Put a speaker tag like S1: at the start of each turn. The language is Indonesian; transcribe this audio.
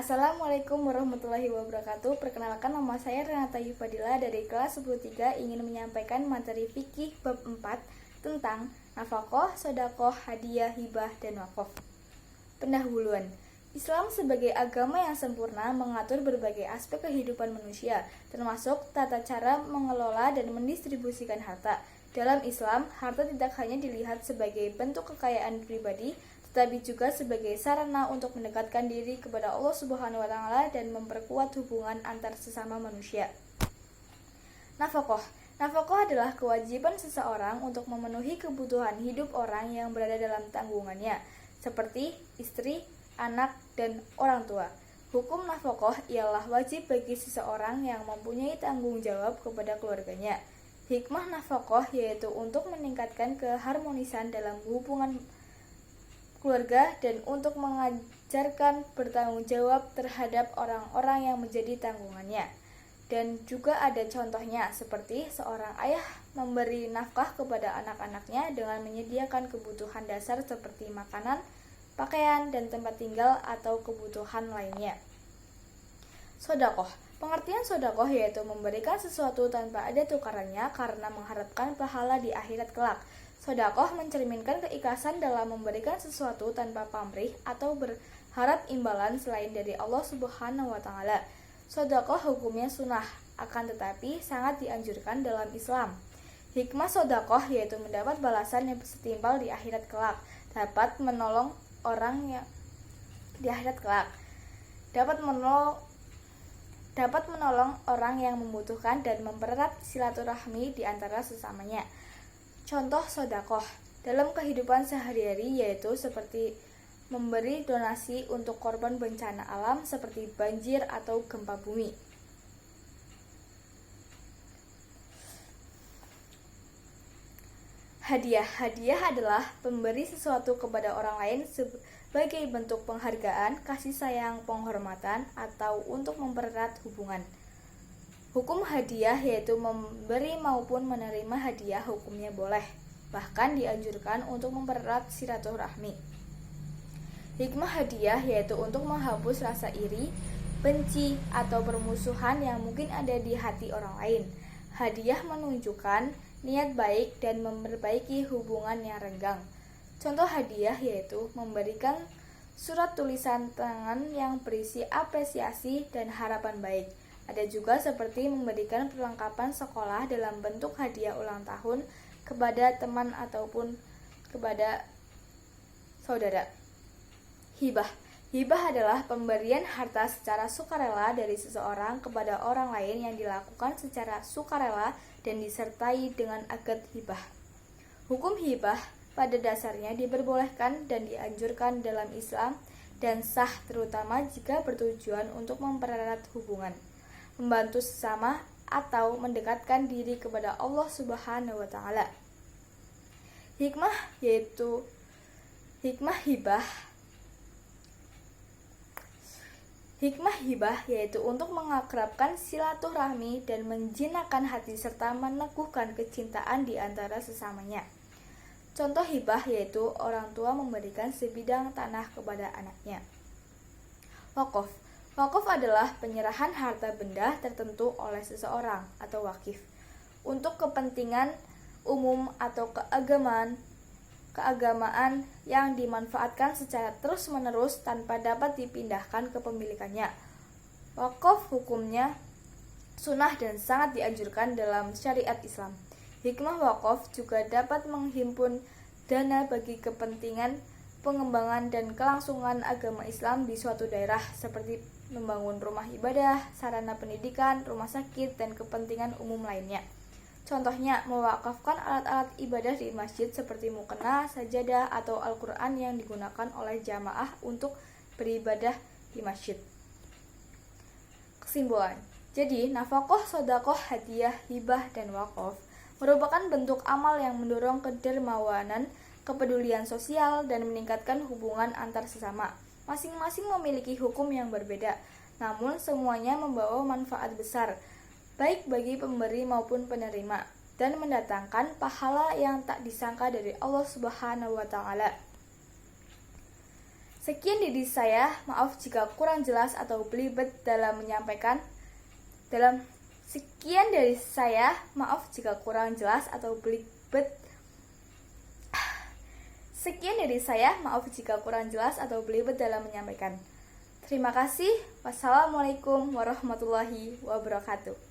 S1: Assalamualaikum warahmatullahi wabarakatuh. Perkenalkan, nama saya Renata Yufadila dari kelas 103, ingin menyampaikan materi fikih bab 4 tentang nafkah, sedekah, hadiah, hibah, dan wakaf. Pendahuluan. Islam sebagai agama yang sempurna mengatur berbagai aspek kehidupan manusia, termasuk tata cara mengelola dan mendistribusikan harta. Dalam Islam, harta tidak hanya dilihat sebagai bentuk kekayaan pribadi, tetapi juga sebagai sarana untuk mendekatkan diri kepada Allah Subhanahu wa taala dan memperkuat hubungan antar sesama manusia. Nafkah. Nafkah adalah kewajiban seseorang untuk memenuhi kebutuhan hidup orang yang berada dalam tanggungannya, seperti istri, anak, dan orang tua. Hukum nafkah ialah wajib bagi seseorang yang mempunyai tanggung jawab kepada keluarganya. Hikmah nafkah yaitu untuk meningkatkan keharmonisan dalam hubungan keluarga dan untuk mengajarkan bertanggung jawab terhadap orang-orang yang menjadi tanggungannya. Dan juga ada contohnya, seperti seorang ayah memberi nafkah kepada anak-anaknya dengan menyediakan kebutuhan dasar seperti makanan, pakaian, dan tempat tinggal atau kebutuhan lainnya. Sedekah. Pengertian sedekah yaitu memberikan sesuatu tanpa ada tukarannya karena mengharapkan pahala di akhirat kelak. Sedekah mencerminkan keikhlasan dalam memberikan sesuatu tanpa pamrih atau berharap imbalan selain dari Allah Subhanahu wa taala. Sedekah hukumnya sunnah, akan tetapi sangat dianjurkan dalam Islam. Hikmah sedekah yaitu mendapat balasan yang setimpal di akhirat kelak, dapat menolong orang yang di akhirat kelak, dapat menolong orang yang membutuhkan dan mempererat silaturahmi di antara sesamanya. Contoh sedekah dalam kehidupan sehari-hari yaitu seperti memberi donasi untuk korban bencana alam seperti banjir atau gempa bumi. Hadiah. Hadiah adalah pemberi sesuatu kepada orang lain sebagai bentuk penghargaan, kasih sayang, penghormatan, atau untuk mempererat hubungan. Hukum hadiah yaitu memberi maupun menerima hadiah hukumnya boleh, bahkan dianjurkan untuk mempererat silaturahmi. Hikmah hadiah yaitu untuk menghapus rasa iri, benci, atau permusuhan yang mungkin ada di hati orang lain. Hadiah menunjukkan niat baik dan memperbaiki hubungan yang renggang. Contoh hadiah yaitu memberikan surat tulisan tangan yang berisi apresiasi dan harapan baik. Ada juga seperti memberikan perlengkapan sekolah dalam bentuk hadiah ulang tahun kepada teman ataupun kepada saudara. Hibah. Hibah adalah pemberian harta secara sukarela dari seseorang kepada orang lain yang dilakukan secara sukarela dan disertai dengan akad hibah. Hukum hibah pada dasarnya diperbolehkan dan dianjurkan dalam Islam dan sah terutama jika bertujuan untuk mempererat hubungan, membantu sesama, atau mendekatkan diri kepada Allah Subhanahu wa taala. Hikmah hibah yaitu untuk mengakrabkan silaturahmi dan menjinakkan hati serta meneguhkan kecintaan di antara sesamanya. Contoh hibah yaitu orang tua memberikan sebidang tanah kepada anaknya. Wakaf. Wakaf adalah penyerahan harta benda tertentu oleh seseorang atau wakif untuk kepentingan umum atau keagamaan yang dimanfaatkan secara terus-menerus tanpa dapat dipindahkan kepemilikannya. Wakaf hukumnya sunnah dan sangat dianjurkan dalam syariat Islam. Hikmah wakaf juga dapat menghimpun dana bagi kepentingan pengembangan dan kelangsungan agama Islam di suatu daerah seperti membangun rumah ibadah, sarana pendidikan, rumah sakit, dan kepentingan umum lainnya. Contohnya, mewakafkan alat-alat ibadah di masjid seperti mukena, sajadah, atau Al-Quran yang digunakan oleh jamaah untuk beribadah di masjid. Kesimpulan. Jadi, nafkah, sedekah, hadiah, hibah, dan wakaf merupakan bentuk amal yang mendorong kedermawanan, kepedulian sosial, dan meningkatkan hubungan antar sesama. Masing-masing memiliki hukum yang berbeda, namun semuanya membawa manfaat besar, baik bagi pemberi maupun penerima, dan mendatangkan pahala yang tak disangka dari Allah Subhanahu wa taala. Sekian dari saya, maaf jika kurang jelas atau belibet dalam menyampaikan. Sekian dari saya, maaf jika kurang jelas atau belibet. Sekian dari saya, maaf jika kurang jelas atau belibet dalam menyampaikan. Terima kasih. Wassalamualaikum warahmatullahi wabarakatuh.